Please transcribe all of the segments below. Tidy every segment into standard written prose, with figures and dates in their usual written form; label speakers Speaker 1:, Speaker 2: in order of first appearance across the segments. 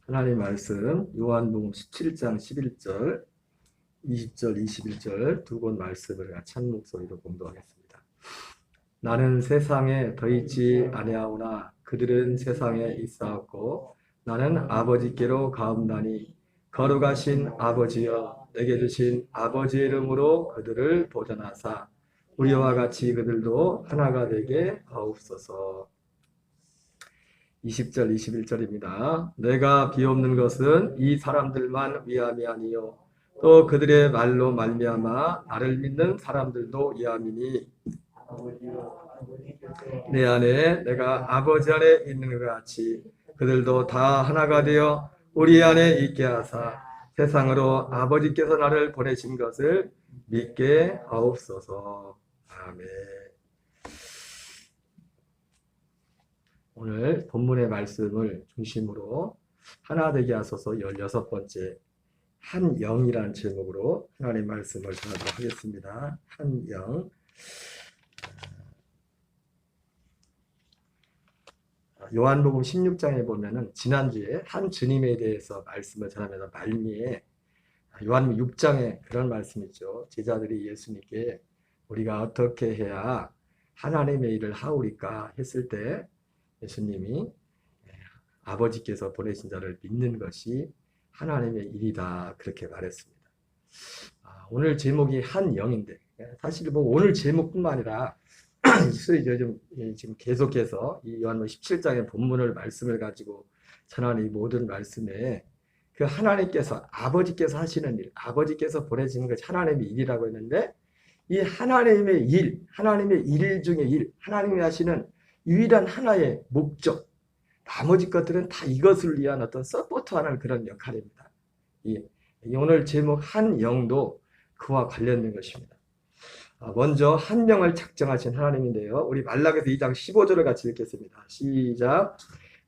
Speaker 1: 하나님 말씀 요한복음 17장 11절, 20절, 21절 두 권 말씀을 같이 한 목소리로 공독하겠습니다. 나는 세상에 더 있지 아니하오나 그들은 세상에 있사옵고 나는 아버지께로 가옵나니 거룩하신 아버지여 내게 주신 아버지의 이름으로 그들을 보존하사 우리와 같이 그들도 하나가 되게 하옵소서. 20절, 21절입니다. 내가 비옵는 것은 이 사람들만 위함이 아니요 또 그들의 말로 말미암아 나를 믿는 사람들도 위함이니 내 안에 내가 아버지 안에 있는 것 같이 그들도 다 하나가 되어 우리 안에 있게 하사 세상으로 아버지께서 나를 보내신 것을 믿게 하옵소서. 아멘. 오늘 본문의 말씀을 중심으로 하나 되게 하소서 16번째 한영이라는 제목으로 하나님의 말씀을 전하도록 하겠습니다. 한영. 요한복음 16장에 보면은 지난주에 한 주님에 대해서 말씀을 전하면서 말미에 요한복음 6장에 그런 말씀이 있죠. 제자들이 예수님께 우리가 어떻게 해야 하나님의 일을 하오리까 했을 때 예수님이 아버지께서 보내신 자를 믿는 것이 하나님의 일이다 그렇게 말했습니다. 오늘 제목이 한영인데 사실 뭐 오늘 제목뿐만 아니라 지금 계속해서 이 요한복음 17장의 본문을 말씀을 가지고 전하는 이 모든 말씀에 그 하나님께서 아버지께서 하시는 일, 아버지께서 보내시는 것이 하나님의 일이라고 했는데 이 하나님의 일, 하나님의 일 중에 일, 하나님이 하시는 유일한 하나의 목적, 나머지 것들은 다 이것을 위한 어떤 서포트하는 그런 역할입니다. 이 오늘 제목 한영도 그와 관련된 것입니다. 먼저 한영을 작정하신 하나님인데요. 우리 말라기서 2장 15절을 같이 읽겠습니다. 시작.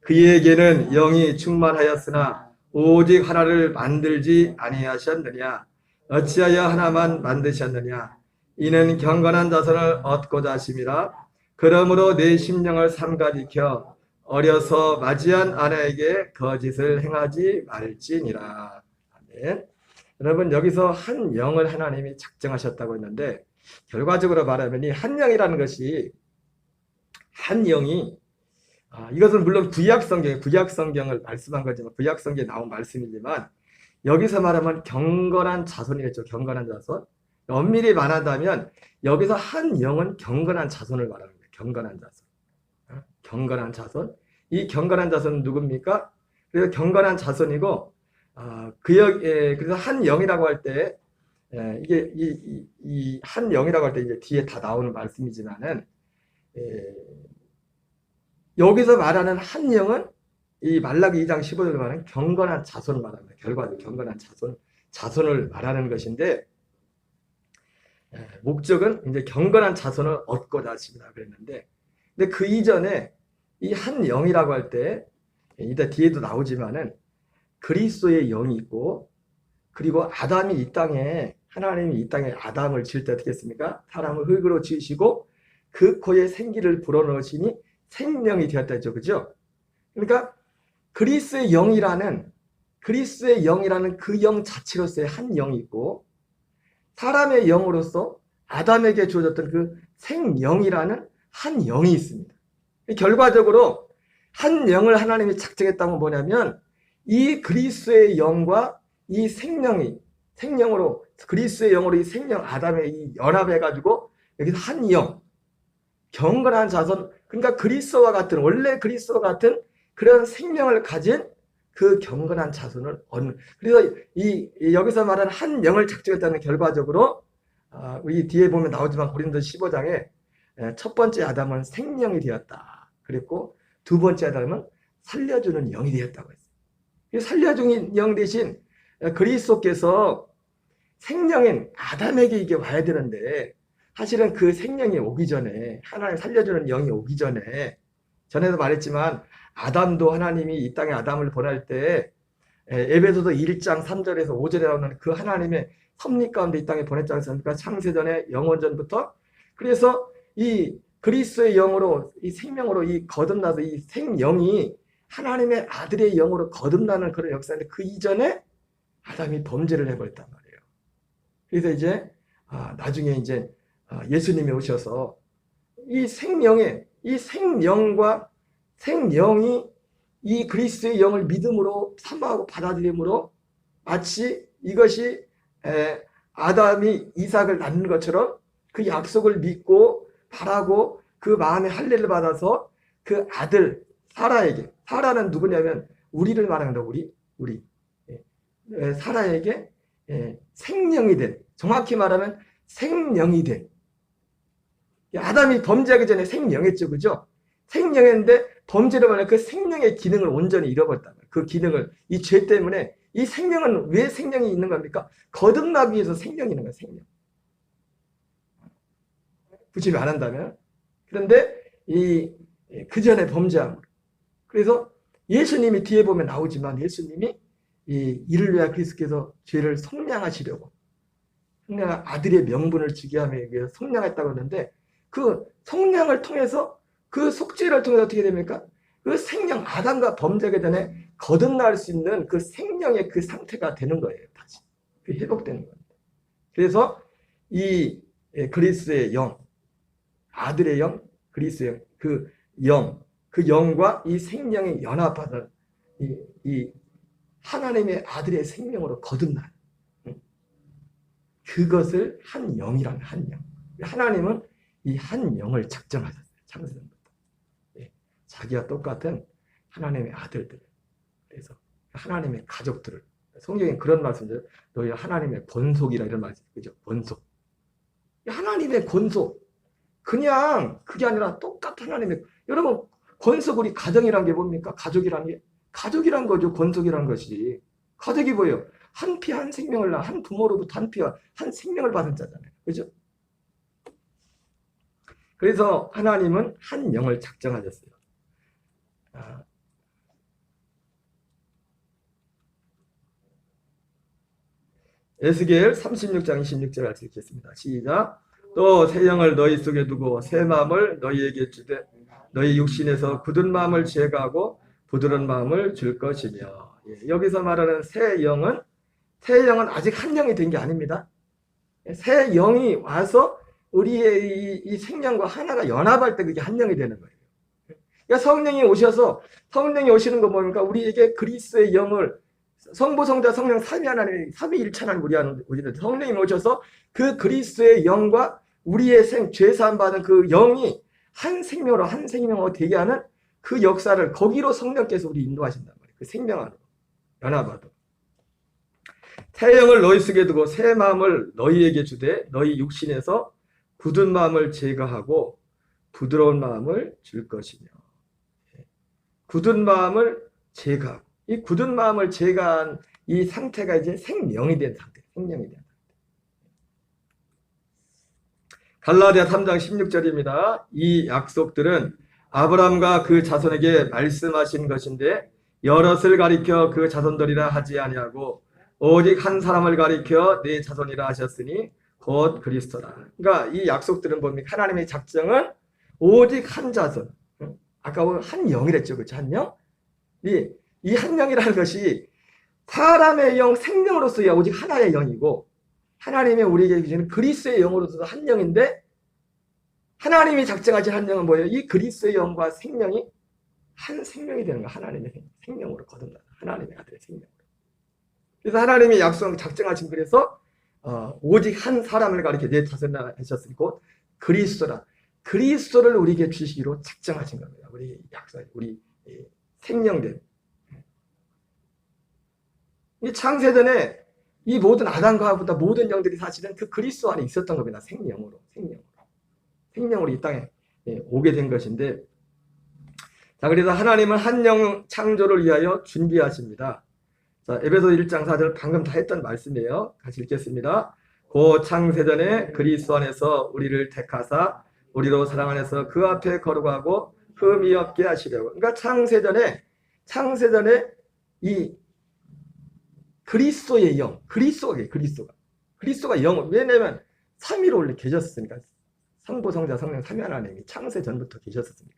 Speaker 1: 그에게는 영이 충만하였으나 오직 하나를 만들지 아니하셨느냐? 어찌하여 하나만 만드셨느냐? 이는 경건한 자손을 얻고자 하심이라. 그러므로 내 심령을 삼가지켜 어려서 맞이한 아내에게 거짓을 행하지 말지니라. 아멘. 여러분 여기서 한 영을 하나님이 작정하셨다고 했는데 결과적으로 말하면 이 한 영이라는 것이 한 영이 이것은 물론 구약 성경을 말씀한 거지만 구약 성경에 나온 말씀이지만 여기서 말하면 경건한 자손이겠죠. 경건한 자손. 엄밀히 말한다면 여기서 한 영은 경건한 자손을 말하는 거예요. 경건한 자손. 경건한 자손. 이 경건한 자손은 누굽니까? 그래서 경건한 자손이고 그래서 한 영이라고 할 때 이게 이 한 영이라고 할 때 이제 뒤에 다 나오는 말씀이지만은 여기서 말하는 한 영은 이 말라기 2장 15절에 말하는 경건한 자손을 말합니다. 결과적으로 경건한 자손을 말하는 것인데 목적은 이제 경건한 자손을 얻고자 하십니다. 그랬는데 근데 그 이전에 이 한 영이라고 할 때 이따 뒤에도 나오지만은 그리스도의 영이 있고 그리고 아담이 이 땅에 하나님이 이 땅에 아담을 지을 때 어떻게 했습니까? 사람을 흙으로 지으시고 그 코에 생기를 불어넣으시니 생명이 되었다 했죠. 그죠? 그러니까 그리스도의 영이라는 그 영 자체로서의 한 영이 있고 사람의 영으로서 아담에게 주어졌던 그 생영이라는 한 영이 있습니다. 결과적으로 한 영을 하나님이 작정했다면 뭐냐면 이 그리스도의 영과 이 생명으로 그리스도의 영으로 이 생명 아담의 이 연합해가지고 여기서 한 영, 경건한 자손, 그러니까 원래 그리스도와 같은 그런 생명을 가진 그 경건한 자손을 얻는. 그래서 여기서 말하는 한 영을 작정했다는 결과적으로 우리 뒤에 보면 나오지만 고린도서 15장에 첫 번째 아담은 생명이 되었다. 그랬고 두 번째 아담은 살려주는 영이 되었다고 했어요. 살려주는 영 대신 그리스도께서 생명인 아담에게 이게 와야 되는데 사실은 그 생명이 오기 전에 하나님 살려주는 영이 오기 전에도 말했지만 아담도 하나님이 이 땅에 아담을 보낼 때 에베소서 1장 3절에서 5절에 나오는 그 하나님의 섭리 가운데 이 땅에 보냈지 않습니까? 창세전에 영원전부터. 그래서 이 그리스도의 영으로 이 생명으로 이 거듭나서 이 생영이 하나님의 아들의 영으로 거듭나는 그런 역사인데 그 이전에 아담이 범죄를 해버렸단 말이에요. 그래서 이제 나중에 이제 예수님이 오셔서 이 생명과 생명이 이 그리스도의 영을 믿음으로 사모하고 받아들임으로 마치 이것이 아담이 이삭을 낳는 것처럼 그 약속을 믿고 바라고 그 마음에 할례를 받아서 그 아들 사라에게, 사라는 누구냐면 우리를 말하는 우리 사라에게 생명이 된, 정확히 말하면 생명이 된, 아담이 범죄하기 전에 생명했죠, 그죠? 생명했는데 범죄를 말해 그 생명의 기능을 온전히 잃어버렸다. 그 기능을, 이 죄 때문에 이 생명은 왜 생명이 있는 겁니까? 거듭나기 위해서 생명이 있는 거예요, 생명. 구집이 안 한다면. 그런데 그 전에 범죄함으로. 그래서 예수님이 뒤에 보면 나오지만 예수님이 이를 위하여 그리스도께서 죄를 속량하시려고 아들의 명분을 주게 하기 위해서 속량했다고 하는데 그 속량을 통해서 그 속죄를 통해서 어떻게 됩니까? 그 생명, 아담과 범죄하기 전에 거듭날 수 있는 그 생명의 그 상태가 되는 거예요. 다시. 그 회복되는 겁니다. 그래서 이 그리스도의 영, 아들의 영, 그리스도의 영, 그 영과 이 생명이 연합하는 이 하나님의 아들의 생명으로 거듭나는 그것을 한 영이라는 한 영. 하나님은 이 한 영을 작정하셨어요. 창세전부터. 자기와 똑같은 하나님의 아들들. 그래서 하나님의 가족들을. 성경에 그런 말씀이죠. 너희 하나님의 권속이라 이런 말씀. 그죠? 권속. 하나님의 권속. 그냥 그게 아니라 똑같은 하나님의. 여러분 권속 우리 가정이란 게 뭡니까? 가족이란 게. 가족이란 거죠. 권속이란 것이. 가족이 뭐예요? 한 피 한 생명을 한 부모로부터 한 피와 한 생명을 받은 자잖아요. 그죠? 그래서 하나님은 한 영을 작정하셨어요. 에스겔 36장 26절 할수 있겠습니다. 시작. 또 새 영을 너희 속에 두고 새 마음을 너희에게 주되 너희 육신에서 굳은 마음을 제거하고 부드러운 마음을 줄 것이며. 여기서 말하는 새 영은 아직 한 영이 된 게 아닙니다. 새 영이 와서 우리의 이 생명과 하나가 연합할 때 그게 한 영이 되는 거예요. 그러니까 성령이 오시는 거 뭡니까? 우리에게 그리스도의 영을 성부, 성자, 성령 삼위 하나님, 삼위일체한 우리는 성령이 오셔서 그 그리스도의 영과 우리의 죄 사함 받은 그 영이 한 생명으로 되게 하는 그 역사를 거기로 성령께서 우리 인도하신단 말이에요. 그 생명 안으로 연합하도록. 새 영을 너희 속에 두고 새 마음을 너희에게 주되 너희 육신에서 굳은 마음을 제거하고 부드러운 마음을 줄 것이며. 굳은 마음을 제거하고 이 굳은 마음을 제거한 이 상태가 이제 생명이 된 상태. 갈라디아 3장 16절입니다. 이 약속들은 아브라함과 그 자손에게 말씀하신 것인데 여럿을 가리켜 그 자손들이라 하지 아니하고 오직 한 사람을 가리켜 네 자손이라 하셨으니 곧 그리스도라. 그러니까 이 약속들은 뭡니까? 하나님의 작정은 오직 한 자손. 아까 한 영이랬죠. 그렇죠? 한 영? 이 한 영이라는 것이 사람의 영, 생명으로서야 오직 하나의 영이고 하나님의 우리에게 주시는 그리스도의 영으로서도 한 영인데 하나님이 작정하신 한 영은 뭐예요? 이 그리스도의 영과 생명이 한 생명이 되는 거야. 하나님의 생명으로 거듭나는 하나님의 아들의 생명으로. 그래서 하나님의 약속을 작정하신 그래서 오직 한 사람을 가리켜 네 자손이라 하셨으니 곧 그리스도라. 그리스도를 우리에게 주시기로 작정하신 겁니다. 우리 약속, 우리 생명된. 이 창세전에 이 모든 아담과 하와보다 모든 영들이 사실은 그 그리스도 안에 있었던 겁니다. 생명으로 이 땅에 오게 된 것인데, 자, 그래서 하나님은 한 영 창조를 위하여 준비하십니다. 자, 에베소 1장 4절 방금 다 했던 말씀이에요. 같이 읽겠습니다. 고 창세전에 그리스도 안에서 우리를 택하사 우리로 사랑 안에서 그 앞에 거룩하고 흠이 없게 하시려고. 그러니까 창세전에 이 그리스도의 영, 그리스도가 영, 왜냐면 삼위로 원래 계셨으니까. 성부, 성자, 성령 삼위 하나님이 창세 전부터 계셨으니까.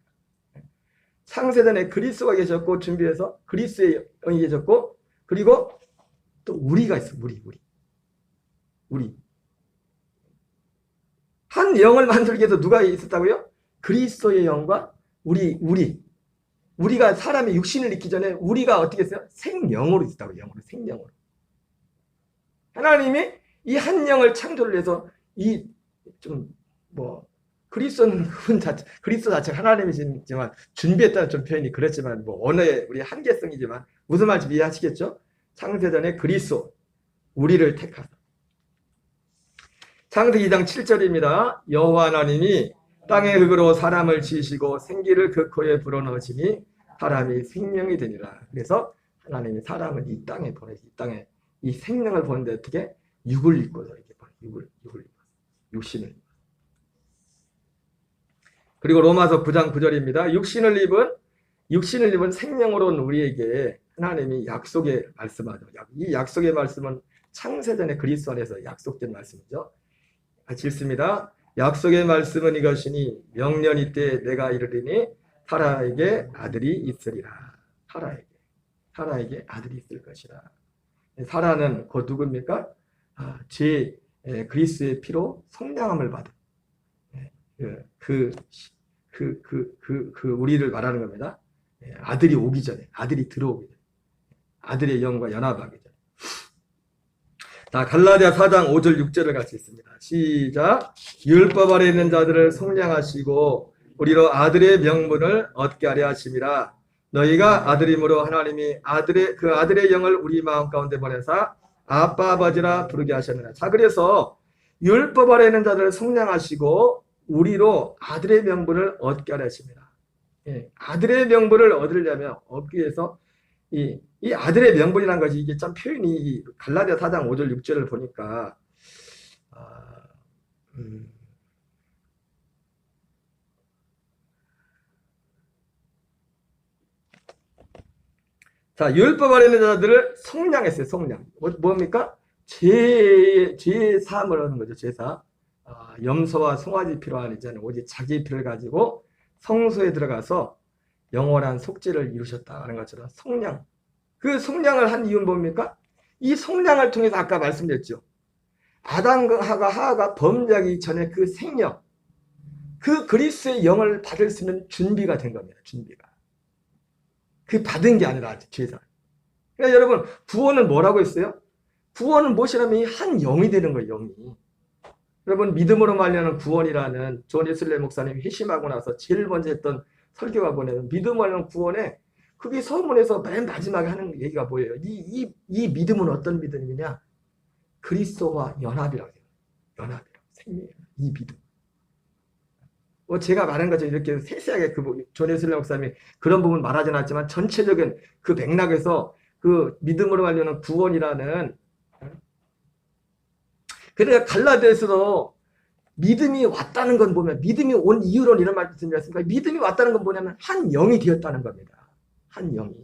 Speaker 1: 창세전에 그리스도가 계셨고 준비해서 그리스도의 영이 계셨고 그리고 또 우리가 있어. 우리. 한 영을 만들기 위해서 누가 있었다고요? 그리스도의 영과 우리가 사람이 육신을 잊기 전에 우리가 어떻게 했어요? 생영으로 있었다고. 영으로, 생영으로. 하나님이 이 한 영을 창조를 해서 그리스도는 그리스도 자체가 하나님이지만 준비했다는 좀 표현이 그렇지만 언어의 우리 한계성이지만 무슨 말인지 이해하시겠죠? 창세전에 그리스도 우리를 택하사. 창세기 2장 7절입니다. 여호와 하나님이 땅의 흙으로 사람을 지으시고 생기를 그 코에 불어넣으시니 사람이 생명이 되니라. 그래서 하나님이 사람을 이 땅에 보내시, 이 땅에 이 생명을 보는데 어떻게? 육을 입고서 이렇게 육을 입어서 육신을 입어서. 그리고 로마서 9장 9절입니다. 육신을 입은 생명으로 온 우리에게 하나님이 약속의 말씀하죠. 이 약속의 말씀은 창세전에 그리스도 안에서 약속된 말씀이죠. 같이 읽습니다. 약속의 말씀은 이것이니 명년 이때 내가 이르리니 사라에게 아들이 있으리라. 사라에게 아들이 있을 것이라. 사라는 곧 누굽니까? 그리스도의 피로 성량함을 받은 우리를 말하는 겁니다. 아들이 오기 전에, 아들이 들어오기 전에, 아들의 영과 연합하기 전에. 자, 갈라디아 4장 5절 6절을 같이 읽습니다. 시작. 율법 아래 있는 자들을 속량하시고 우리로 아들의 명분을 얻게 하려 하심이라. 너희가 아들임으로 하나님이 그 아들의 영을 우리 마음 가운데 보내사 아빠 아버지라 부르게 하셨느라. 자, 그래서 율법 아래 있는 자들을 속량하시고 우리로 아들의 명분을 얻게 하려 하십니다. 아들의 명분을 얻기 위해서 이 아들의 명분이라는 것이 이게 참 표현이 갈라디아 4장 5절 6절을 보니까 자, 율법 아래 있는 자들을 속량했어요. 속량. 뭡니까? 제사함을 하는 거죠. 제사. 염소와 송아지 피로 아니잖아요. 오직 자기 피를 가지고 성소에 들어가서 영원한 속죄를 이루셨다는 것처럼 속량. 그 속량을 한 이유는 뭡니까? 이 속량을 통해서 아까 말씀드렸죠. 아담과 하와가 범죄하기 전에 그 생명, 그 그리스도의 영을 받을 수 있는 준비가 된 겁니다. 준비가. 그 받은 게 아니라 죄사. 그러니까 여러분 구원은 뭐라고 했어요? 구원은 무엇이라면 이 한 영이 되는 거예요. 영이. 여러분 믿음으로 말미암은 구원이라는 존 웨슬리 목사님이 회심하고 나서 제일 먼저 했던 설교가 뭐냐면 믿음으로 말미암은 구원에 그게 서문에서 맨 마지막에 하는 얘기가 뭐예요? 이 믿음은 어떤 믿음이냐? 그리스도와 연합이라고 해요. 연합이라고. 생명. 이 믿음. 제가 말한 것처럼 이렇게 세세하게 존 웨슬리 목사님이 그런 부분 말하지 않았지만 전체적인 그 맥락에서 그 믿음으로 말미암은 구원이라는 그러니까 갈라디아에서도 믿음이 왔다는 건 보면 믿음이 온 이유로 이런 말씀이 있습니다. 믿음이 왔다는 건 뭐냐면 한 영이 되었다는 겁니다. 한 영이.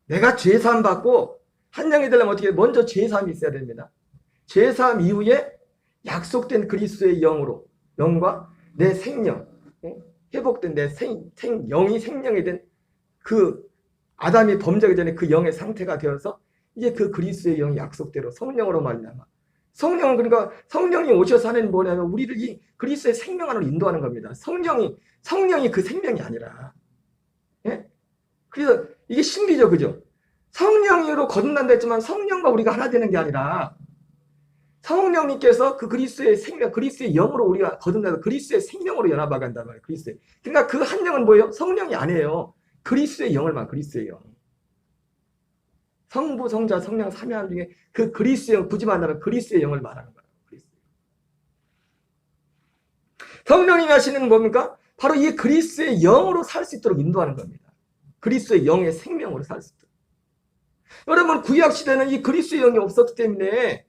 Speaker 1: 내가 죄사함 받고 한 영이 되려면 어떻게 먼저 죄사함이 있어야 됩니다. 죄사함 이후에 약속된 그리스도의 영과 내 생명, 회복된 내 영이 생명이 된 그 아담이 범죄하기 전에 그 영의 상태가 되어서 이제 그 그리스도의 영이 약속대로 성령으로 말미암아. 성령은 그러니까 성령이 오셔서 하는 뭐냐면 우리를 이 그리스도의 생명 안으로 인도하는 겁니다. 성령이 그 생명이 아니라. 예? 그래서 이게 신비죠, 그죠? 성령으로 거듭난다 했지만 성령과 우리가 하나 되는 게 아니라 성령님께서 그 그리스도의 생명, 그리스도의 영으로 우리가 거듭나서 그리스도의 생명으로 연합하게 한단 말이에요. 그리스도의. 그러니까 그 한 영은 뭐예요? 성령이 아니에요. 그리스도의 영을 말, 그리스도의 영. 성부, 성자, 성령, 삼위한 중에 그 그리스도의 영, 굳이 말하면 그리스도의 영을 말하는 거예요. 성령님이 하시는 뭡니까? 바로 이 그리스도의 영으로 살 수 있도록 인도하는 겁니다. 그리스도의 영의 생명으로 살 수 있도록. 여러분 구약시대는 이 그리스도의 영이 없었기 때문에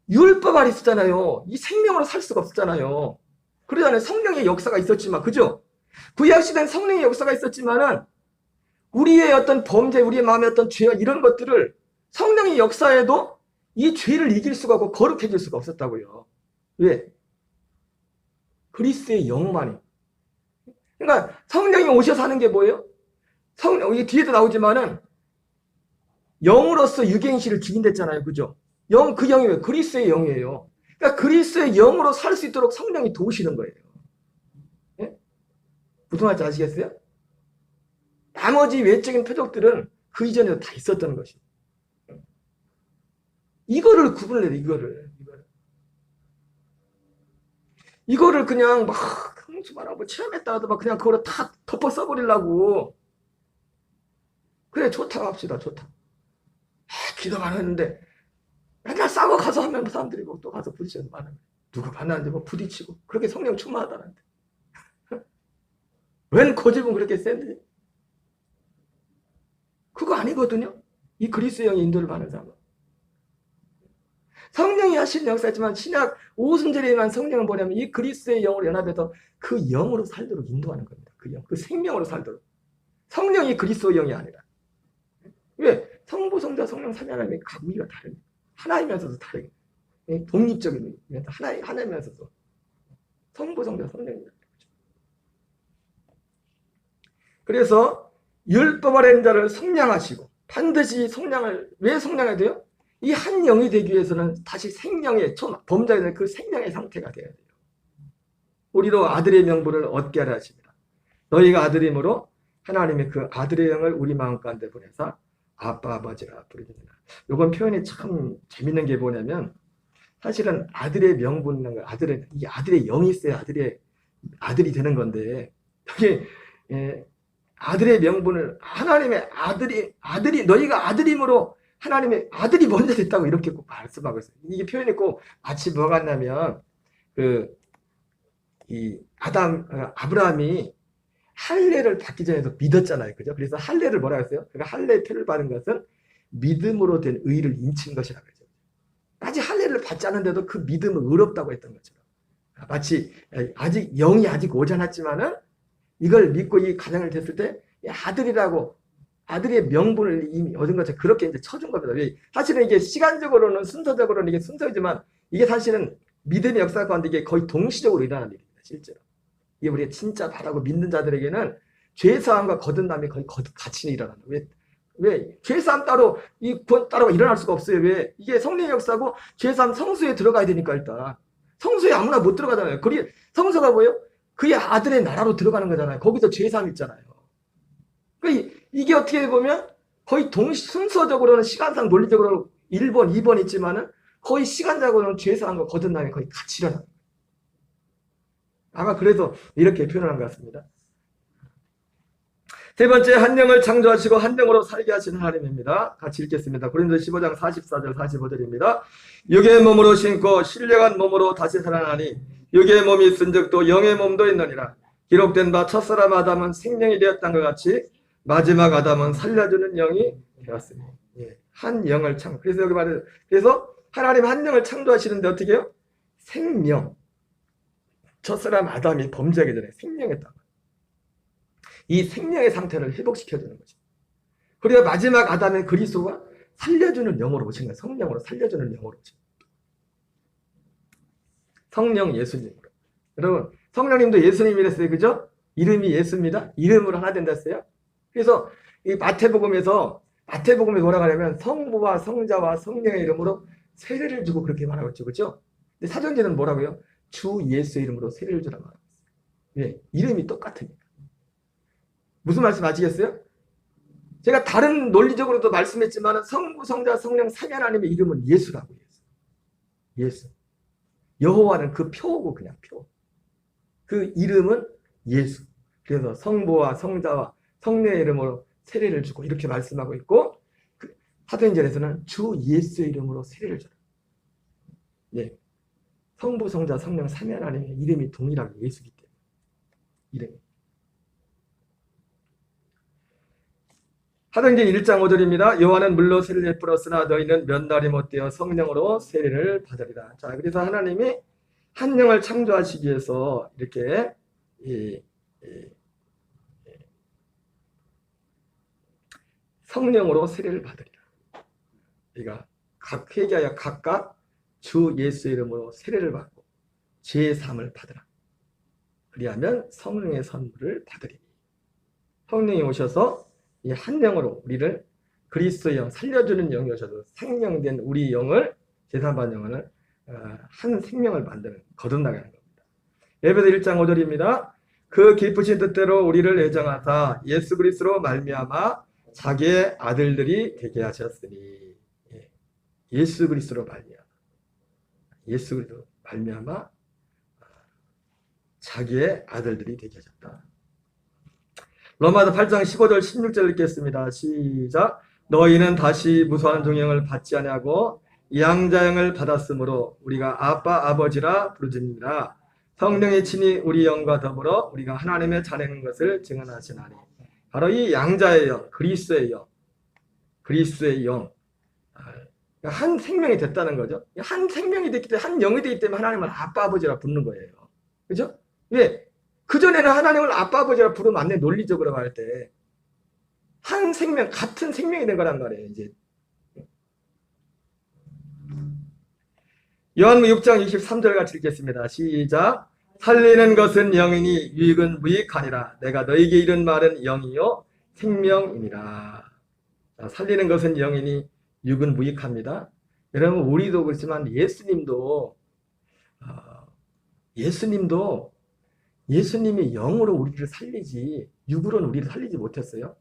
Speaker 1: 율법 아래 있었잖아요. 이 생명으로 살 수가 없었잖아요. 그러잖아요. 성령의 역사가 있었지만, 그죠? 구약시대는 성령의 역사가 있었지만은 우리의 어떤 범죄, 우리의 마음의 어떤 죄와 이런 것들을 성령의 역사에도 이 죄를 이길 수가 없고 거룩해질 수가 없었다고요. 왜? 그리스도의 영만이. 그러니까 성령이 오셔서 하는 게 뭐예요? 성령, 이 뒤에도 나오지만은 영으로서 유경실을 죽인댔잖아요. 그죠? 그 영이 왜? 그리스도의 영이에요. 그러니까 그리스도의 영으로 살 수 있도록 성령이 도우시는 거예요. 예? 무슨 말인지 아시겠어요? 나머지 외적인 표적들은 그 이전에도 다 있었던 것이에요. 이거를 구분을 해야 돼, 이거를 그냥 막, 뭐 체험했다 하도 막 그냥 그거를 다 덮어 써버리려고. 그래, 좋다고 합시다, 좋다. 기도 안 했는데, 맨날 싸고 가서 하면 사람들이 뭐 또 가서 부딪혀서 말하는 누구 만나는데 뭐 부딪히고. 그렇게 성령 충만하다는데. 웬 고집은 그렇게 센데? 그거 아니거든요? 이 그리스도 영의 인도를 받는 사람은. 성령이 하시는 역사지만 신약 오순절에만 성령은 뭐냐면 이 그리스도의 영으로 연합해서 그 영으로 살도록 인도하는 겁니다. 그 영, 그 생명으로 살도록. 성령이 그리스도의 영이 아니라. 왜? 성부, 성자, 성령, 삼위 하나님의 우리가 다릅니다. 하나이면서도 다르게. 독립적인 의미에서 하나이면서도. 성부, 성자, 성령입니다. 그래서 율법 아래 있는 자를 성량하시고 반드시 왜 성량해야 돼요? 이 한 영이 되기 위해서는 다시 생명의 범자에 대한 그 생명의 상태가 되어야 돼요. 우리도 아들의 명분을 얻게 하려 하십니다. 너희가 아들임으로 하나님의 그 아들의 영을 우리 마음 가운데 보내사 아빠 아버지라 부르짖느라. 이건 표현이 참 재밌는 게 뭐냐면 사실은 아들의 명분이라는 거, 이 아들의 영이 있어야 아들이 되는 건데 여기 아들의 명분을 하나님의 아들이 너희가 아들임으로 하나님의 아들이 먼저 됐다고 이렇게 꼭 말씀하고 있어요. 이게 표현이 꼭 마치 뭐 같냐면 아브라함이 할례를 받기 전에도 믿었잖아요. 그죠? 그래서 할례를 뭐라 했어요? 그러니까 할례의 표를 받은 것은 믿음으로 된 의를 인친 것이라고 그러죠. 아직 할례를 받지 않은데도 그 믿음은 의롭다고 했던 것처럼. 마치 영이 아직 오지 않았지만은 이걸 믿고 이 가정을 됐을 때 아들의 명분을 이미 얻은 것처럼 그렇게 이제 쳐준 겁니다. 사실은 이게 시간적으로는 순서적으로는 이게 순서이지만 이게 사실은 믿음의 역사 가운데 이게 거의 동시적으로 일어나는 일입니다. 실제로. 이게 우리가 진짜 바라고 믿는 자들에게는 죄사함과 거듭남이 거의 같이 일어난다. 왜? 죄사함 따로 이 구원 따로 일어날 수가 없어요. 왜? 이게 성령의 역사고 죄사함 성수에 들어가야 되니까 일단. 성수에 아무나 못 들어가잖아요. 성수가 뭐예요? 그의 아들의 나라로 들어가는 거잖아요. 거기서 죄사함 있잖아요. 이게 어떻게 보면 거의 순서적으로는 시간상 논리적으로 1번, 2번 있지만은 거의 시간적으로는 죄사함과 거듭남이 거의 같이 일어납니다. 아마 그래서 이렇게 표현한 것 같습니다. 세 번째, 한 영을 창조하시고 한 영으로 살게 하시는 하나님입니다. 같이 읽겠습니다. 고린도서 15장 44절 45절입니다. 육의 몸으로 신고 신령한 몸으로 다시 살아나니 육의 몸이 있은즉 영의 몸도 있느니라. 기록된 바 첫사람 아담은 생명이 되었던 것 같이 마지막 아담은 살려주는 영이 되었으니. 한 영을 그래서 여기 말해요. 그래서 하나님 한 영을 창조하시는데 어떻게 해요? 생명. 첫사람 아담이 범죄하기 전에 생명했다. 이 생명의 상태를 회복시켜주는 거죠. 그리고 마지막 아담은 그리스도가 살려주는 영으로 오신 거예요. 성령으로 살려주는 영으로 오신 거예요. 성령 예수님으로. 여러분, 성령님도 예수님이랬어요. 그죠? 이름이 예수입니다. 이름으로 하나 된다 했어요. 그래서 이 마태복음에서 뭐라고 하냐면 성부와 성자와 성령의 이름으로 세례를 주고 그렇게 말하고 있죠. 그죠? 근데 사전제는 뭐라고요? 주 예수의 이름으로 세례를 주라고 말하고 있어요. 왜? 이름이 똑같으니까. 무슨 말씀 아시겠어요? 제가 다른 논리적으로도 말씀했지만 성부, 성자, 성령, 삼위 하나님의 이름은 예수라고 예수. 여호와는 그 표고 그냥 표. 그 이름은 예수. 그래서 성부와 성자와 성령의 이름으로 세례를 주고 이렇게 말씀하고 있고 사도행전에서는 주 예수의 이름으로 세례를 줘라. 성부, 성자, 성령, 삼위 하나님의 이름이 동일하게 예수이기 때문에 이름이. 사도행전 1장 5절입니다. 요한은 물로 세례를 베풀었으나 너희는 몇 날이 못되어 성령으로 세례를 받으리라. 자, 그래서 하나님이 한 영을 창조하시기 위해서 이렇게 성령으로 세례를 받으리라. 그러니까 각 회개하여 각각 주 예수의 이름으로 세례를 받고 죄의 사함을 받으라. 그리하면 성령의 선물을 받으리니. 성령이 오셔서 이 한 영으로 우리를 그리스도의 영, 살려주는 영이 오셔서 생명된 우리 영을, 제3반 영을 한 생명을 만드는, 거듭나게 하는 겁니다. 에베소 1장 5절입니다. 그 기쁘신 뜻대로 우리를 애정하사 예수 그리스도로 말미암아 자기의 아들들이 되게 하셨으니. 예수 그리스도로 말미암아, 예수 그리스도로 말미암아 자기의 아들들이 되게 하셨다. 로마서 8장 15절 16절 읽겠습니다. 시작. 너희는 다시 무수한 종영을 받지 아니하고 양자영을 받았으므로 우리가 아빠 아버지라 부르짖느니라. 성령이 친히 우리 영과 더불어 우리가 하나님의 자녀인 것을 증언하시나니. 바로 이 양자의 영, 그리스도의 영, 그리스도의 영, 한 생명이 됐다는 거죠. 한 생명이 됐기 때문에, 한 영이 되기 때문에 하나님을 아빠 아버지라 부르는 거예요. 그죠? 왜? 그전에는 하나님을 아빠 아버지라 부르면 안 돼. 논리적으로 할 때 한 생명, 같은 생명이 된 거란 말이에요. 이제 요한복음 6장 23절 같이 읽겠습니다. 시작. 살리는 것은 영이니 유익은 무익하니라. 내가 너에게 이른 말은 영이요 생명이니라. 자, 살리는 것은 영이니 유익은 무익합니다. 여러분, 우리도 그렇지만 예수님이 영으로 우리를 살리지 예수님은 우리를 살리지 못했어요.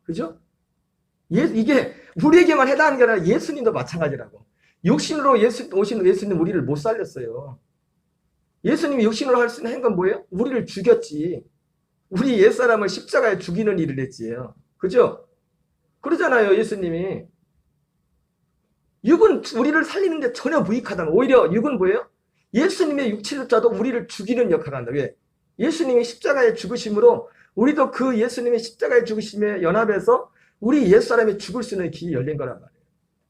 Speaker 1: 그죠? 이게 우리에게만 해당하는 게 아니라 예수님도 마찬가지라고. 육신으로 오신 예수님 우리를 못 살렸어요. 예수님이 육신으로 할 수 있는 건 뭐예요? 우리를 죽였지. 우리 옛사람을 십자가에 죽이는 일을 했지요. 그죠? 그러잖아요, 예수님이. 육은 우리를 살리는데 전혀 무익하다. 오히려 육은 뭐예요? 예수님의 육체조차도 우리를 죽이는 역할을 한다. 왜? 예수님이 십자가에 죽으심으로 우리도 그 예수님의 십자가에 죽으심에 연합해서 우리 옛사람이 죽을 수 있는 길이 열린 거란 말이에요.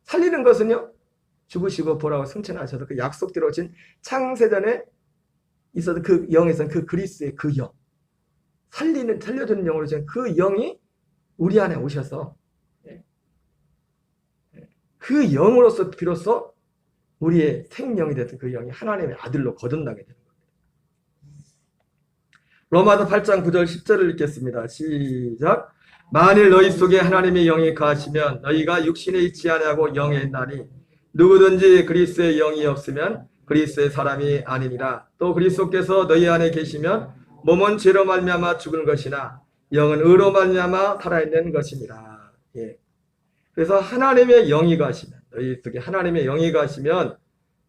Speaker 1: 살리는 것은요, 죽으시고 보라고 승천하셔서 그 약속대로 오신 창세전에 있었던 그 영에서는 그 그리스의 그 영, 살려주는 영으로 지은 그 영이 우리 안에 오셔서 그 영으로서 비로소 우리의 생명이 됐던 그 영이 하나님의 아들로 거듭나게 되는 겁니다. 로마서 8장 9절 10절을 읽겠습니다. 시작. 만일 너희 속에 하나님의 영이 거하시면 너희가 육신에 있지 아니하고 영에 있나니 누구든지 그리스도의 영이 없으면 그리스도의 사람이 아니니라. 또 그리스도께서 너희 안에 계시면 몸은 죄로 말미암아 죽은 것이나 영은 의로 말미암아 살아있는 것이니라. 예. 그래서 하나님의 영이 가시면, 너희 속에 하나님의 영이 가시면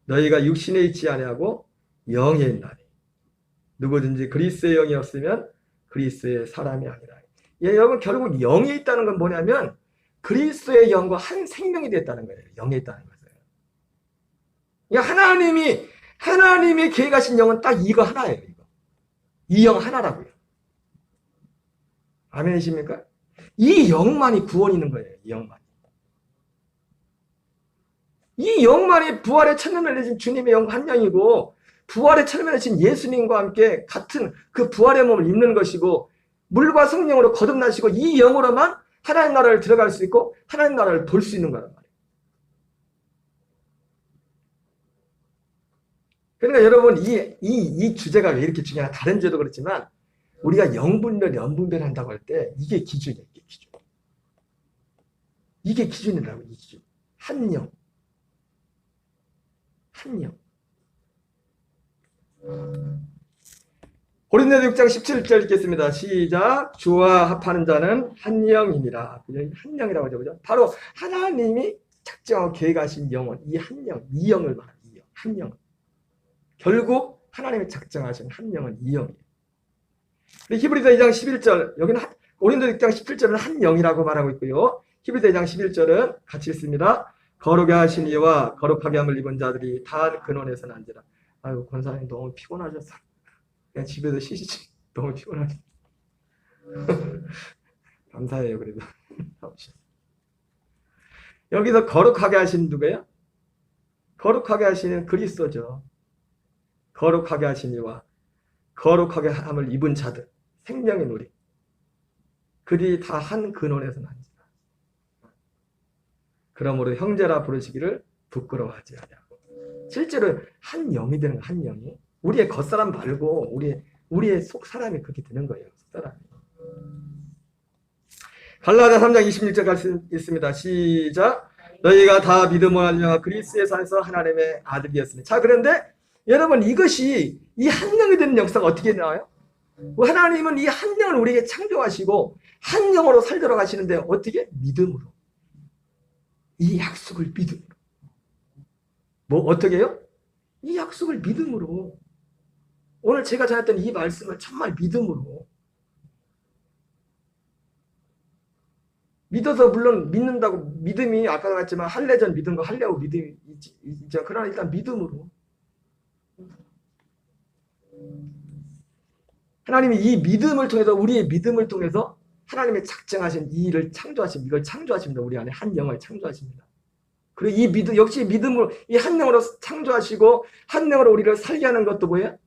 Speaker 1: 너희가 육신에 있지 아니하고 영에 있나니 누구든지 그리스도의 영이 없으면 그리스도의 사람이 아니라. 예, 여러분, 결국 영에 있다는 건 뭐냐면 그리스도의 영과 한 생명이 됐다는 거예요. 영에 있다는 거예요. 하나님이 계획하신 영은 딱 이거 하나예요. 이 영 하나라고요. 아멘이십니까? 이 영만이 구원이 있는 거예요. 이 영만이. 이 영만이 부활의 천년을 내신 주님의 영 한 영이고 부활의 천년을 내신 예수님과 함께 같은 그 부활의 몸을 입는 것이고 물과 성령으로 거듭나시고 이 영으로만 하나님 나라를 들어갈 수 있고 하나님 나라를 볼 수 있는 거란 말이에요. 그러니까 여러분, 이 주제가 왜 이렇게 중요하나, 다른 주제도 그렇지만 우리가 영분별, 연분별 한다고 할 때 이게 기준이에요. 이게 기준. 이게 기준이라고. 이 기준. 한 영. 한 영. 고린도서 6장 17절 읽겠습니다. 시작. 주와 합하는 자는 한 영이니라. 한 영이라고 하죠. 그죠? 바로 하나님이 작정하고 계획하신 영은 이 한 영, 이 영을 말합니다. 이 영, 한 영. 결국 하나님이 작정하신 한 영은 이 영이에요. 히브리서 2장 11절, 여기는 고린도서 6장 17절은 한 영이라고 말하고 있고요. 히브리서 2장 11절은 같이 읽습니다. 거룩하게 하신 이와 거룩하게 함을 입은 자들이 다 근원에서 난지라. 아유, 권사님 너무 피곤하셨어. 그냥 집에서 쉬시지. 너무 피곤하죠. 감사해요, 그래도. 여기서 거룩하게 하신 누구예요? 거룩하게 하시는 그리스도죠. 거룩하게 하신 이와 거룩하게 함을 입은 자들, 생명인 우리, 그들이 다 한 근원에서 난지라. 그러므로 형제라 부르시기를 부끄러워하지 아니하고. 실제로 한 영이 되는 거예요. 한 영이. 우리의 겉사람 말고 우리의 우리의 속 사람이 그렇게 되는 거예요. 속 사람이. 갈라디아 3장 26절 있습니다. 시작. 너희가 다 믿음으로 알면 그리스도의 산에서 하나님의 아들이었으니. 자, 그런데 여러분, 이것이 이 한 영이 되는 역사가 어떻게 나와요? 하나님은 이 한 영을 우리에게 창조하시고 한 영으로 살도록 하시는데 어떻게? 믿음으로. 이 약속을 믿음으로. 뭐 어떻게 해요? 이 약속을 믿음으로. 오늘 제가 전했던 이 말씀을 정말 믿음으로. 믿어서 물론 믿는다고 믿음이 아까 같지만 할례전 믿은 거 할례하고 믿음이 있죠. 그러나 일단 믿음으로. 하나님이 이 믿음을 통해서 우리의 믿음을 통해서 하나님의 작정하신 이 일을 창조하십니다. 이걸 창조하십니다. 우리 안에 한 영을 창조하십니다. 그리고 이 믿음 역시 믿음으로 이 한 영으로 창조하시고 한 영으로 우리를 살게 하는 것도 뭐예요?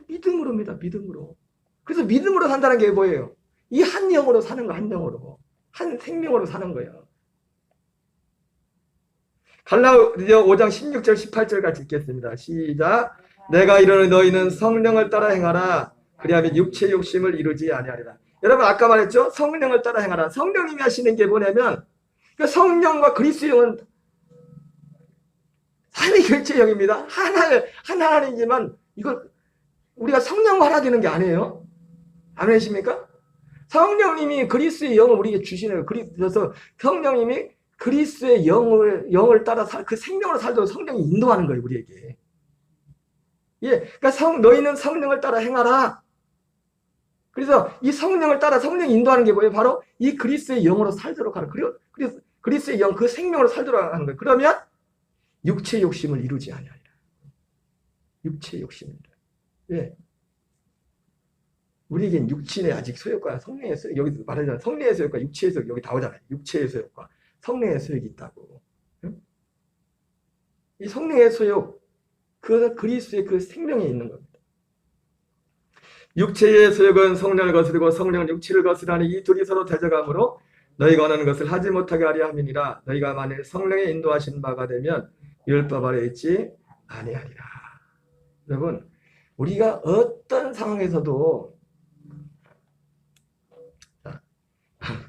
Speaker 1: 믿음으로입니다. 믿음으로. 그래서 믿음으로 산다는 게 뭐예요? 이 한 영으로 사는 거, 한 영으로. 한 생명으로 사는 거예요. 갈라디아 5장 16절 18절 같이 읽겠습니다. 시작. 내가 이르노니 너희는 성령을 따라 행하라. 그리하면 육체의 욕심을 이루지 아니하리라. 여러분 아까 말했죠? 성령을 따라 행하라. 성령님이 하시는 게 뭐냐면 성령과 그리스도의 영은 삼위일체의 영입니다. 하나님이지만 이걸 우리가 성령과 하나 되는 게 아니에요. 아멘이십니까? 성령님이 그리스도의 영을 우리에게 주시네요. 그래서 성령님이 그리스도의 영을 따라 그 생명으로 살도록 성령이 인도하는 거예요, 우리에게. 예, 그러니까 너희는 성령을 따라 행하라. 그래서 이 성령을 따라 성령이 인도하는 게 뭐예요? 바로 이 그리스도의 영으로 살도록 하는 거예요. 그리고 그리스도의 영, 그 생명으로 살도록 하는 거예요. 그러면 육체의 욕심을 이루지 아니하리라. 육체의 욕심을. 예. 우리에겐 육신의 아직 소욕과 성령의 소욕, 여기 말하자면 성령의 소욕과 육체의 소욕, 여기 다 오잖아요. 육체의 소욕과 성령의 소욕이 있다고. 이 성령의 소욕, 그 그리스도의 그 생명에 있는 겁니다. 육체의 소욕은 성령을 거스르고 성령은 육체를 거스르니 이 둘이 서로 대적하므로 너희가 원하는 것을 하지 못하게 하려 함이니라. 너희가 만일 성령의 인도하신 바가 되면 율법 아래 있지 아니하리라. 여러분, 우리가 어떤 상황에서도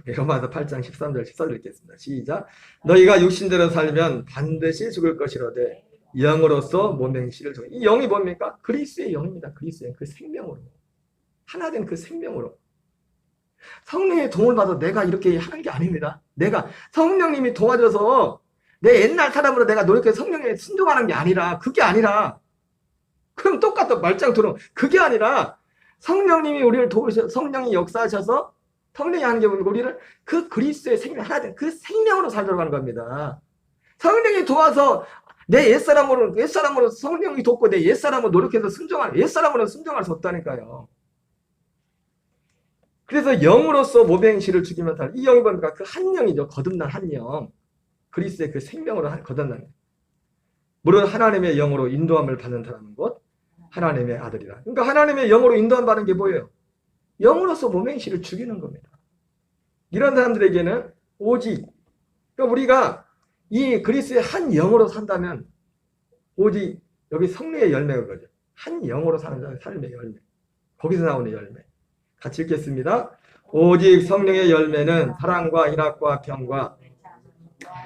Speaker 1: 로마서 8장 13절 14절 읽겠습니다. 시작. 너희가 육신대로 살면 반드시 죽을 것이로되 영으로서 몸행실을 이 영이 뭡니까? 그리스도의 영입니다. 그리스도의 그 생명으로. 하나된 그 생명으로. 성령의 도움을 받아 내가 이렇게 하는 게 아닙니다. 내가 성령님이 도와줘서 내 옛날 사람으로 내가 노력해서 성령에 순종하는 게 아니라 그게 아니라 그럼 똑같다 말짱처럼 그게 아니라 성령님이 우리를 도우셔서 성령이 역사하셔서 성령이 하는 게 뭐니까 우리를 그 그리스도의 생명 하나된 그 생명으로 살도록 하는 겁니다. 성령이 도와서 내 옛사람으로 성령이 돕고 내 옛사람으로 노력해서 옛사람으로 순종할 수 없다니까요. 그래서 영으로서 모병실을 죽이면 이 영이 뭡니까? 그 한 영이죠. 거듭난 한 영. 그리스도의 그 생명으로 거듭난. 물론 하나님의 영으로 인도함을 받는다는 것. 하나님의 아들이라. 그러니까 하나님의 영으로 인도함 받는 게 뭐예요? 영으로서 모병실을 죽이는 겁니다. 이런 사람들에게는 오직 그러니까 우리가 이 그리스도의 한 영으로 산다면 오직 여기 성령의 열매가 거죠. 한 영으로 사는 삶의 열매. 거기서 나오는 열매. 같이 읽겠습니다. 오직 성령의 열매는 사랑과 희락과 평과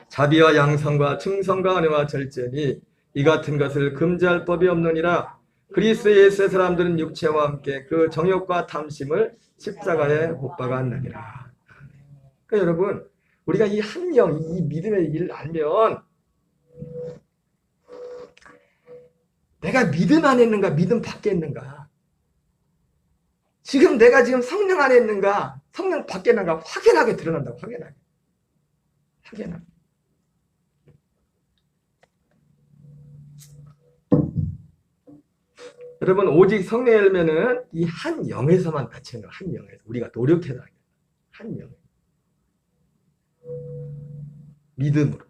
Speaker 1: 자비와 양성과 충성과 은혜와 절제니 이 같은 것을 금지할 법이 없느니라. 그리스도 예수의 사람들은 육체와 함께 그 정욕과 탐심을 십자가에 못 박았느니라. 그러니까 여러분 우리가 이 한 영, 이 믿음의 일을 알면 내가 믿음 안에 있는가 믿음 밖에 있는가 지금 내가 지금 성령 안에 있는가 성령 밖에 있는가 확연하게 드러난다고. 확연하게. 여러분 오직 성령의 열매는 이 한 영에서만 닫히는 거예요. 한 영에서 우리가 노력해서 한 영. 믿음으로.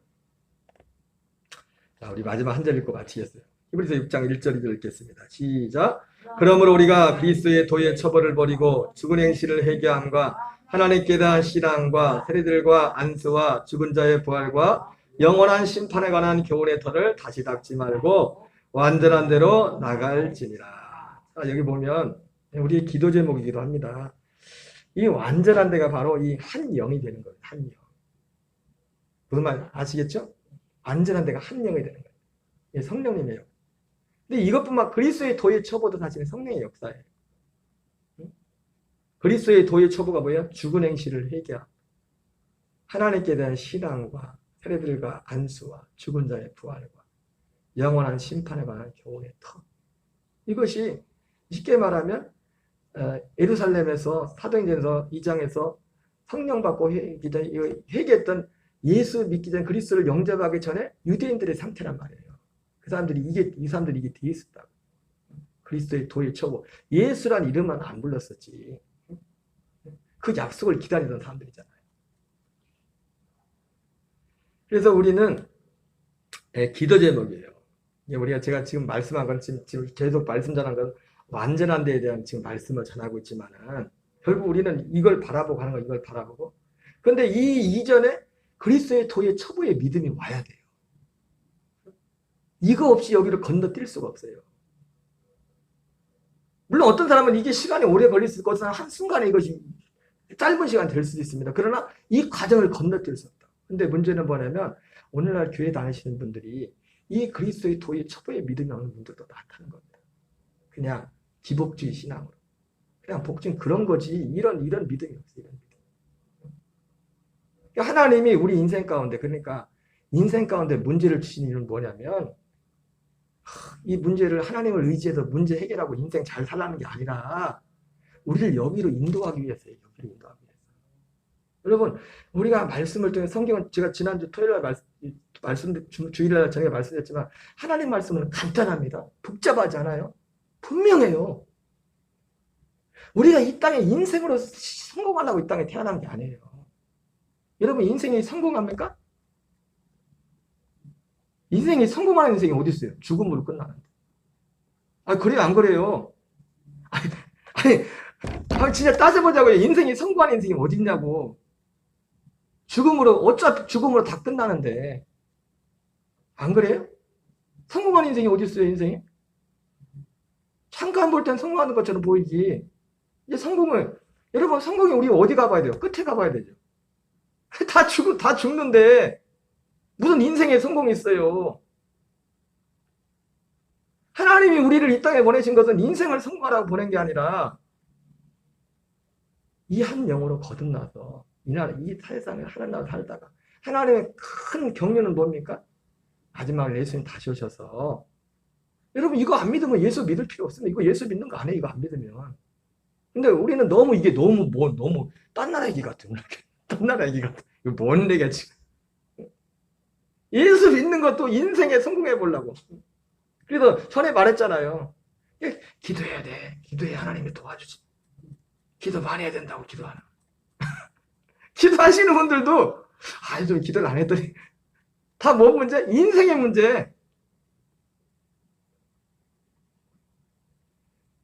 Speaker 1: 자, 우리 마지막 한 절 읽고 마치겠어요. 히브리서 6장 1절 2절 읽겠습니다. 시작. 그러므로 우리가 그리스도의 도의 처벌을 버리고 죽은 행실을 회개함과 하나님께 대한 신앙과 세리들과 안수와 죽은 자의 부활과 영원한 심판에 관한 교훈의 터를 다시 닦지 말고 완전한 대로 나갈지니라. 여기 보면 우리의 기도 제목이기도 합니다. 이 완전한 데가 바로 이 한 영이 되는 거예요. 한 영. 무슨 말 아시겠죠? 완전한 데가 한 영이 되는 거예요. 이 성령님이에요. 근데 이것뿐만 그리스도의 도의 처보도 사실은 성령의 역사예요. 그리스도의 도의 처보가 뭐예요? 죽은 행실을 회개하고 하나님께 대한 신앙과 세례들과 안수와 죽은 자의 부활과 영원한 심판에 관한 교훈의 터. 이것이 쉽게 말하면 예루살렘에서 사도행전에서 2장에서 성령 받고 회개했던 예수 믿기 전 그리스도를 영접하기 전에 유대인들의 상태란 말이에요. 이 사람들이 이게 돼 있었다고. 그리스도의 도의 처보. 예수란 이름만 안 불렀었지. 그 약속을 기다리던 사람들이잖아요. 그래서 우리는 기도 제목이에요. 우리가 제가 지금 말씀한 건 지금 계속 말씀 전한 건 완전한 데에 대한 지금 말씀을 전하고 있지만은 결국 우리는 이걸 바라보고 하는 거 이걸 바라보고 그런데 이 이전에 그리스도의 도의 처부의 믿음이 와야 돼요. 이거 없이 여기를 건너뛸 수가 없어요. 물론 어떤 사람은 이게 시간이 오래 걸릴 수 있고 한순간에 이것이 짧은 시간 될 수도 있습니다. 그러나 이 과정을 건너뛸 수 없다. 근데 문제는 뭐냐면 오늘날 교회 다니시는 분들이 이 그리스도의 도의 처부의 믿음이 없는 분들도 많다는 겁니다. 그냥 기복주의 신앙으로. 그냥 복진 그런 거지. 이런 믿음이 없어요. 이런 믿음. 하나님이 우리 인생 가운데, 그러니까 인생 가운데 문제를 주신 이유는 뭐냐면, 이 문제를 하나님을 의지해서 문제 해결하고 인생 잘 살라는 게 아니라, 우리를 여기로 인도하기 위해서예요. 여기로 인도하기 위해서. 여러분, 우리가 말씀을 통해 성경은 제가 지난주 토요일 날 주일날 저녁에 말씀드렸지만, 하나님 말씀은 간단합니다. 복잡하지 않아요. 분명해요. 우리가 이 땅에 인생으로 성공하려고 이 땅에 태어난 게 아니에요. 여러분 인생이 성공합니까? 인생이 성공하는 인생이 어디 있어요? 죽음으로 끝나는데. 그래요? 안 그래요? 아니, 진짜 따져보자고요. 인생이 성공하는 인생이 어디 있냐고. 어차피 죽음으로 다 끝나는데. 안 그래요? 성공하는 인생이 어디 있어요, 인생이? 잠깐 볼 땐 성공하는 것처럼 보이지. 이제 여러분, 성공이 우리 어디 가봐야 돼요? 끝에 가봐야 되죠. 다 죽는데, 무슨 인생에 성공이 있어요? 하나님이 우리를 이 땅에 보내신 것은 인생을 성공하라고 보낸 게 아니라, 이 한 영으로 거듭나서, 이 세상에 하나님 살다가, 하나님의 큰 경륜은 뭡니까? 마지막에 예수님 다시 오셔서, 여러분, 이거 안 믿으면 예수 믿을 필요 없습니다. 이거 예수 믿는 거 아니에요, 이거 안 믿으면. 근데 우리는 너무 딴 나라 얘기 같아. 딴 나라 얘기 같아. 이거 뭔 얘기야 지금. 예수 믿는 것도 인생에 성공해 보려고. 그래서 전에 말했잖아요. 기도해야 돼. 기도해야 하나님이 도와주지. 기도 많이 해야 된다고 기도하는. 기도하시는 분들도 좀 기도를 안 했더니 다 뭔 문제? 인생의 문제.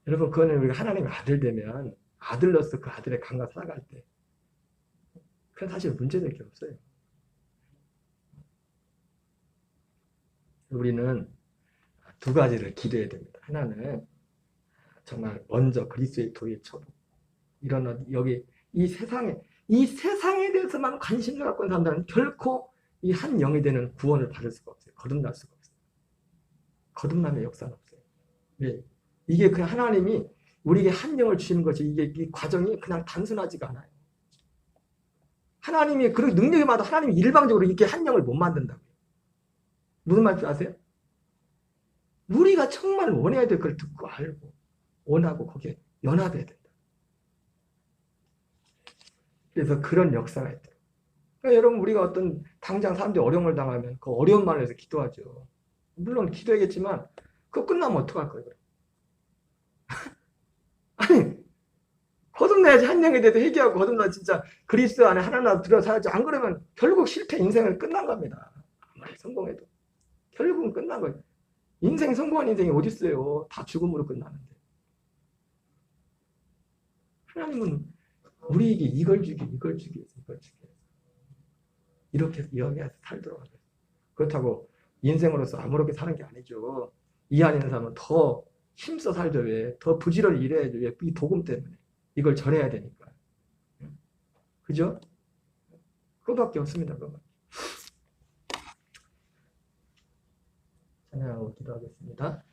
Speaker 1: 여러분 그거는 우리가 하나님의 아들 되면 아들로서 그 아들의 감과 살아갈 때 그건 사실 문제될 게 없어요. 우리는 두 가지를 기도해야 됩니다. 하나는 정말 먼저 그리스도의 도의 처부. 여기 이 세상에 대해서만 관심을 갖고 있는 사람들은 결코 이 한 영이 되는 구원을 받을 수가 없어요. 거듭날 수가 없어요. 거듭남의 역사는 없어요. 왜? 이게 그냥 하나님이 우리에게 한 영을 주시는 것이 이 과정이 그냥 단순하지가 않아요. 하나님이 그런 능력이 많아도 하나님이 일방적으로 이렇게 한 영을 못 만든다고요. 무슨 말인지 아세요? 우리가 정말 원해야 될 걸 듣고 알고 원하고 거기에 연합해야 된다. 그래서 그런 역사가 있다. 그러니까 여러분 우리가 당장 사람들이 어려움을 당하면 그 어려움만 해서 기도하죠. 물론 기도하겠지만 그거 끝나면 어떡할 거예요? 아니 거듭나야지. 한 영이 돼도 회개하고 거듭나 진짜 그리스도 안에 하나님 들어 살아야지. 안 그러면 결국 실패 인생은 끝난 겁니다. 아무리 성공해도 결국은 끝난 거예요. 인생 성공한 인생이 어디 있어요? 다 죽음으로 끝나는데. 하나님은 우리에게 이걸 주기 위해서 이렇게 여기에서 살도록 하겠어요. 그렇다고 인생으로서 아무렇게 사는 게 아니죠. 이 안에 있는 사람은 더 힘써 살죠. 왜? 더 부지런히 일해야죠. 왜? 이 복음 때문에. 이걸 전해야 되니까. 그죠? 그거밖에 없습니다. 그거밖에. 찬양하고 기도하겠습니다.